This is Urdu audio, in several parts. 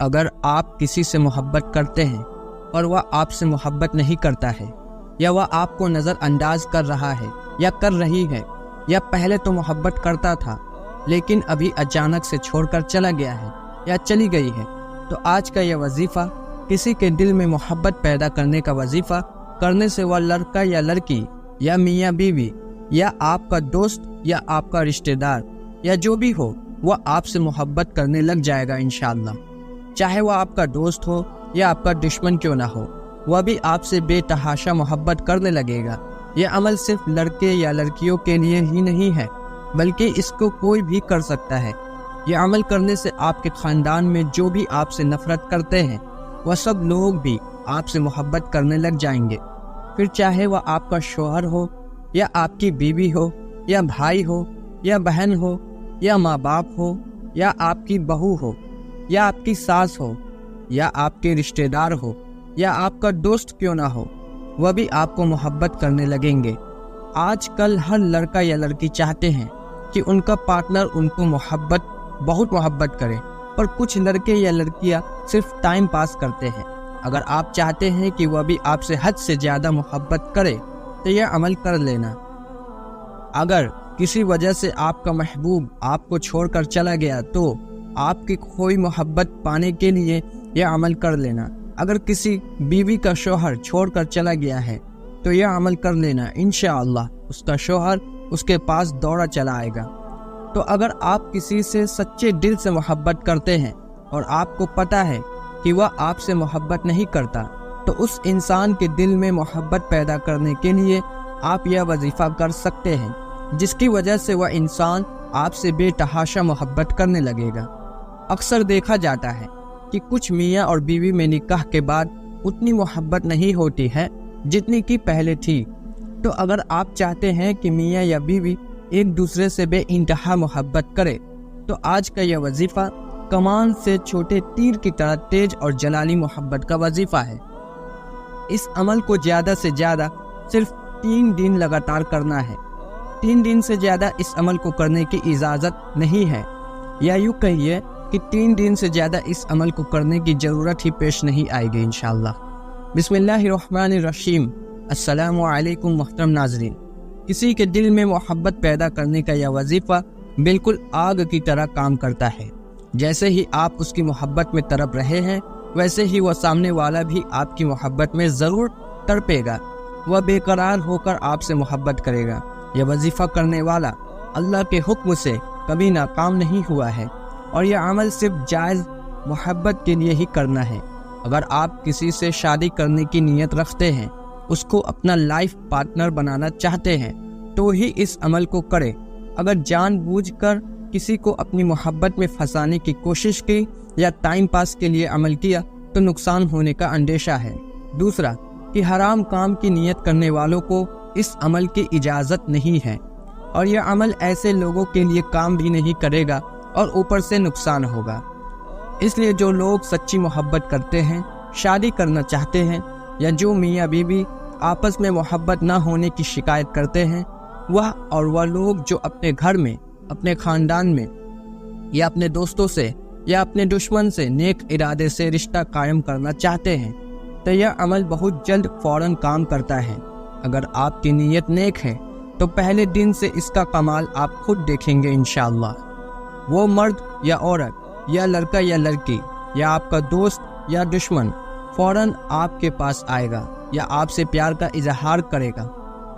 اگر آپ کسی سے محبت کرتے ہیں اور وہ آپ سے محبت نہیں کرتا ہے، یا وہ آپ کو نظر انداز کر رہا ہے یا کر رہی ہے، یا پہلے تو محبت کرتا تھا لیکن ابھی اچانک سے چھوڑ کر چلا گیا ہے یا چلی گئی ہے، تو آج کا یہ وظیفہ، کسی کے دل میں محبت پیدا کرنے کا وظیفہ کرنے سے وہ لڑکا یا لڑکی یا میاں بیوی یا آپ کا دوست یا آپ کا رشتہ دار یا جو بھی ہو، وہ آپ سے محبت کرنے لگ جائے گا انشاءاللہ۔ چاہے وہ آپ کا دوست ہو یا آپ کا دشمن کیوں نہ ہو، وہ بھی آپ سے بے تحاشا محبت کرنے لگے گا۔ یہ عمل صرف لڑکے یا لڑکیوں کے لیے ہی نہیں ہے، بلکہ اس کو کوئی بھی کر سکتا ہے۔ یہ عمل کرنے سے آپ کے خاندان میں جو بھی آپ سے نفرت کرتے ہیں، وہ سب لوگ بھی آپ سے محبت کرنے لگ جائیں گے۔ پھر چاہے وہ آپ کا شوہر ہو یا آپ کی بیوی ہو یا بھائی ہو یا بہن ہو یا ماں باپ ہو یا آپ کی بہو ہو یا آپ کی ساس ہو یا آپ کے رشتہ دار ہو یا آپ کا دوست کیوں نہ ہو، وہ بھی آپ کو محبت کرنے لگیں گے۔ آج کل ہر لڑکا یا لڑکی چاہتے ہیں کہ ان کا پارٹنر ان کو بہت محبت کرے، پر کچھ لڑکے یا لڑکیاں صرف ٹائم پاس کرتے ہیں۔ اگر آپ چاہتے ہیں کہ وہ بھی آپ سے حد سے زیادہ محبت کرے تو یہ عمل کر لینا۔ اگر کسی وجہ سے آپ کا محبوب آپ کو چھوڑ کر چلا گیا تو آپ کی کوئی محبت پانے کے لیے یہ عمل کر لینا۔ اگر کسی بیوی کا شوہر چھوڑ کر چلا گیا ہے تو یہ عمل کر لینا، انشاءاللہ اس کا شوہر اس کے پاس دوڑا چلا آئے گا۔ تو اگر آپ کسی سے سچے دل سے محبت کرتے ہیں اور آپ کو پتہ ہے کہ وہ آپ سے محبت نہیں کرتا، تو اس انسان کے دل میں محبت پیدا کرنے کے لیے آپ یہ وظیفہ کر سکتے ہیں، جس کی وجہ سے وہ انسان آپ سے بے تحاشا محبت کرنے لگے گا۔ اکثر دیکھا جاتا ہے کہ کچھ میاں اور بیوی میں نکاح کے بعد اتنی محبت نہیں ہوتی ہے جتنی کہ پہلے تھی۔ تو اگر آپ چاہتے ہیں کہ میاں یا بیوی ایک دوسرے سے بے انتہا محبت کرے، تو آج کا یہ وظیفہ کمان سے چھوٹے تیر کی طرح تیز اور جلالی محبت کا وظیفہ ہے۔ اس عمل کو زیادہ سے زیادہ صرف 3 دن لگاتار کرنا ہے۔ 3 دن سے زیادہ اس عمل کو کرنے کی اجازت نہیں ہے، یا یوں کہیے کہ 3 دن سے زیادہ اس عمل کو کرنے کی ضرورت ہی پیش نہیں آئے گی انشاءاللہ۔ بسم اللہ الرحمن الرحیم۔ السلام علیکم محترم ناظرین۔ کسی کے دل میں محبت پیدا کرنے کا یہ وظیفہ بالکل آگ کی طرح کام کرتا ہے۔ جیسے ہی آپ اس کی محبت میں تڑپ رہے ہیں، ویسے ہی وہ سامنے والا بھی آپ کی محبت میں ضرور تڑپے گا۔ وہ بے قرار ہو کر آپ سے محبت کرے گا۔ یہ وظیفہ کرنے والا اللہ کے حکم سے کبھی ناکام نہیں ہوا ہے، اور یہ عمل صرف جائز محبت کے لیے ہی کرنا ہے۔ اگر آپ کسی سے شادی کرنے کی نیت رکھتے ہیں، اس کو اپنا لائف پارٹنر بنانا چاہتے ہیں، تو ہی اس عمل کو کرے۔ اگر جان بوجھ کر کسی کو اپنی محبت میں پھنسانے کی کوشش کی یا ٹائم پاس کے لیے عمل کیا تو نقصان ہونے کا اندیشہ ہے۔ دوسرا کہ حرام کام کی نیت کرنے والوں کو اس عمل کی اجازت نہیں ہے، اور یہ عمل ایسے لوگوں کے لیے کام بھی نہیں کرے گا اور اوپر سے نقصان ہوگا۔ اس لیے جو لوگ سچی محبت کرتے ہیں، شادی کرنا چاہتے ہیں، یا جو میاں بیوی آپس میں محبت نہ ہونے کی شکایت کرتے ہیں، وہ لوگ جو اپنے گھر میں، اپنے خاندان میں، یا اپنے دوستوں سے یا اپنے دشمن سے نیک ارادے سے رشتہ قائم کرنا چاہتے ہیں، تو یہ عمل بہت جلد فوراً کام کرتا ہے۔ اگر آپ کی نیت نیک ہے تو پہلے دن سے اس کا کمال آپ خود دیکھیں گے انشاءاللہ۔ وہ مرد یا عورت یا لڑکا یا لڑکی یا آپ کا دوست یا دشمن فوراً آپ کے پاس آئے گا یا آپ سے پیار کا اظہار کرے گا۔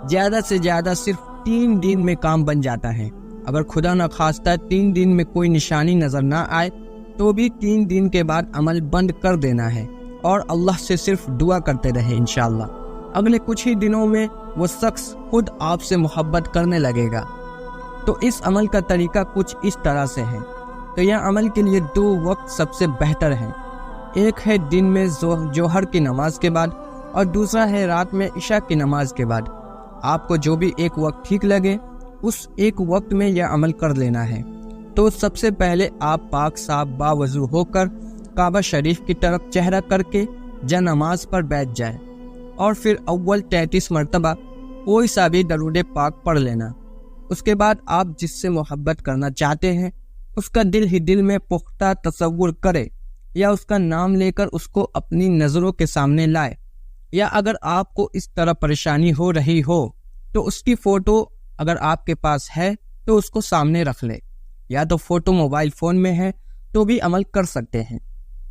زیادہ سے زیادہ صرف 3 دن میں کام بن جاتا ہے۔ اگر خدا نہ خواستہ 3 دن میں کوئی نشانی نظر نہ آئے تو بھی 3 دن کے بعد عمل بند کر دینا ہے اور اللہ سے صرف دعا کرتے رہے انشاءاللہ۔ اگلے کچھ ہی دنوں میں وہ شخص خود آپ سے محبت کرنے لگے گا۔ تو اس عمل کا طریقہ کچھ اس طرح سے ہے۔ تو یہ عمل کے لیے 2 وقت سب سے بہتر ہیں۔ ایک ہے دن میں جوہر کی نماز کے بعد، اور دوسرا ہے رات میں عشاء کی نماز کے بعد۔ آپ کو جو بھی ایک وقت ٹھیک لگے اس ایک وقت میں یہ عمل کر لینا ہے۔ تو سب سے پہلے آپ پاک صاف باوضو ہو کر کعبہ شریف کی طرف چہرہ کر کے جا نماز پر بیٹھ جائیں، اور پھر اول 33 مرتبہ کوئی سا بھی درود پاک پڑھ لینا۔ اس کے بعد آپ جس سے محبت کرنا چاہتے ہیں اس کا دل ہی دل میں پختہ تصور کرے یا اس کا نام لے کر اس کو اپنی نظروں کے سامنے لائے، یا اگر آپ کو اس طرح پریشانی ہو رہی ہو تو اس کی فوٹو اگر آپ کے پاس ہے تو اس کو سامنے رکھ لے، یا تو فوٹو موبائل فون میں ہے تو بھی عمل کر سکتے ہیں۔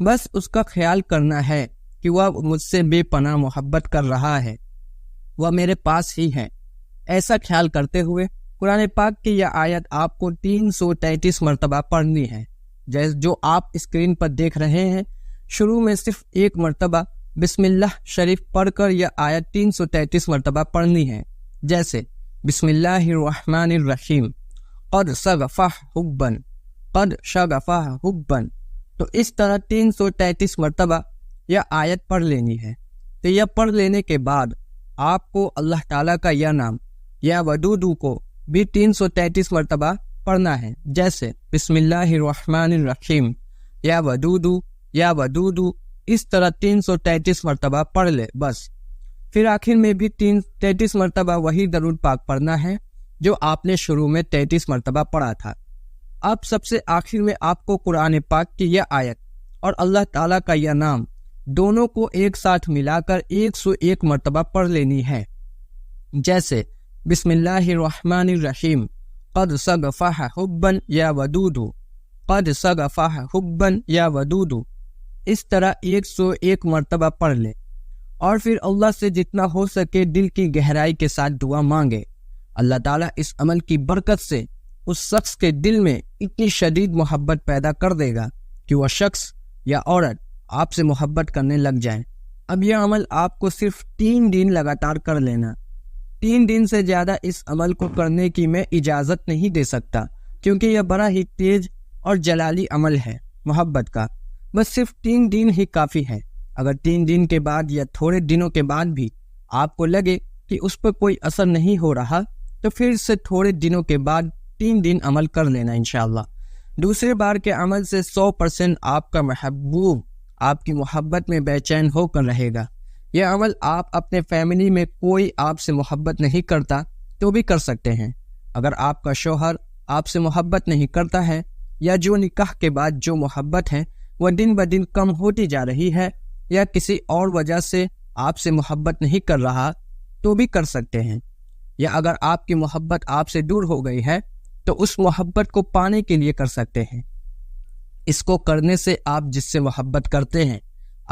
بس اس کا خیال کرنا ہے کہ وہ مجھ سے بے پناہ محبت کر رہا ہے، وہ میرے پاس ہی ہے۔ ایسا خیال کرتے ہوئے قرآن پاک کی یہ آیت آپ کو 333 مرتبہ پڑھنی ہے، جو آپ اسکرین پر دیکھ رہے ہیں۔ شروع میں صرف ایک مرتبہ بسم اللہ شریف پڑھ کر یہ آیت 333 مرتبہ پڑھنی ہے، جیسے بسم اللہ الرحمن الرحیم، قد شغفہ حبا، قد شغفہ حبا، تو اس طرح 333 مرتبہ یہ آیت پڑھ لینی ہے۔ تو یہ پڑھ لینے کے بعد آپ کو اللہ تعالیٰ کا یہ نام یا ودودو کو بھی 333 مرتبہ پڑھنا ہے، جیسے بسم اللہ الرحمن الرحیم، یا ودودو، یا ودودو، اس طرح 333 مرتبہ پڑھ لے بس۔ پھر آخر میں بھی 33 مرتبہ وہی درود پاک پڑھنا ہے جو آپ نے شروع میں 33 مرتبہ پڑھا تھا۔ اب سب سے آخر میں آپ کو قرآن پاک کی یہ آیت اور اللہ تعالیٰ کا یہ نام دونوں کو ایک ساتھ ملا کر 101 مرتبہ پڑھ لینی ہے، جیسے بسم اللہ الرحمن الرحیم، قد شغفہ حبا یا ودودو، قد شغفہ حبا یا ودودو، اس طرح 101 مرتبہ پڑھ لے، اور پھر اللہ سے جتنا ہو سکے دل کی گہرائی کے ساتھ دعا مانگے۔ اللہ تعالیٰ اس عمل کی برکت سے اس شخص کے دل میں اتنی شدید محبت پیدا کر دے گا کہ وہ شخص یا عورت آپ سے محبت کرنے لگ جائیں۔ اب یہ عمل آپ کو صرف 3 دن لگاتار کر لینا۔ 3 دن سے زیادہ اس عمل کو کرنے کی میں اجازت نہیں دے سکتا، کیونکہ یہ بڑا ہی تیز اور جلالی عمل ہے محبت کا۔ بس صرف 3 دن ہی کافی ہے۔ اگر 3 دن کے بعد یا تھوڑے دنوں کے بعد بھی آپ کو لگے کہ اس پر کوئی اثر نہیں ہو رہا تو پھر سے تھوڑے دنوں کے بعد 3 دن عمل کر لینا انشاءاللہ۔ دوسرے بار کے عمل سے 100% آپ کا محبوب آپ کی محبت میں بے چین ہو کر رہے گا۔ یہ عمل آپ اپنے فیملی میں کوئی آپ سے محبت نہیں کرتا تو بھی کر سکتے ہیں۔ اگر آپ کا شوہر آپ سے محبت نہیں کرتا ہے، یا جو نکاح کے بعد جو محبت ہے وہ دن بدن کم ہوتی جا رہی ہے، یا کسی اور وجہ سے آپ سے محبت نہیں کر رہا تو بھی کر سکتے ہیں۔ یا اگر آپ کی محبت آپ سے دور ہو گئی ہے تو اس محبت کو پانے کے لیے کر سکتے ہیں۔ اس کو کرنے سے آپ جس سے محبت کرتے ہیں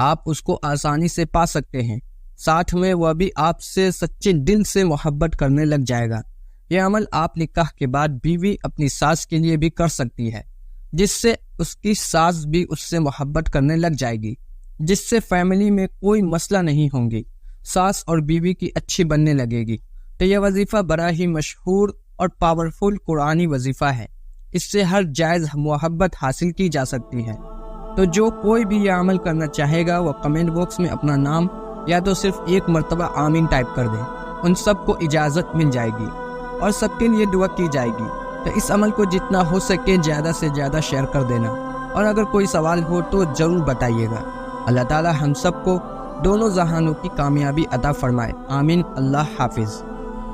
آپ اس کو آسانی سے پا سکتے ہیں، ساتھ میں وہ بھی آپ سے سچے دل سے محبت کرنے لگ جائے گا۔ یہ عمل آپ نکاح کے بعد بیوی اپنی ساس کے لیے بھی کر سکتی ہے، جس سے اس کی ساس بھی اس سے محبت کرنے لگ جائے گی، جس سے فیملی میں کوئی مسئلہ نہیں ہوں گی، ساس اور بیوی کی اچھی بننے لگے گی۔ تو یہ وظیفہ بڑا ہی مشہور اور پاورفل قرآنی وظیفہ ہے، اس سے ہر جائز محبت حاصل کی جا سکتی ہے۔ تو جو کوئی بھی یہ عمل کرنا چاہے گا وہ کمنٹ باکس میں اپنا نام یا تو صرف 1 مرتبہ آمین ٹائپ کر دیں، ان سب کو اجازت مل جائے گی اور سب کے لیے دعا کی جائے گی۔ تو اس عمل کو جتنا ہو سکے زیادہ سے زیادہ شیئر کر دینا، اور اگر کوئی سوال ہو تو ضرور بتائیے گا۔ اللہ تعالی ہم سب کو دونوں جہانوں کی کامیابی عطا فرمائے، آمین۔ اللہ حافظ۔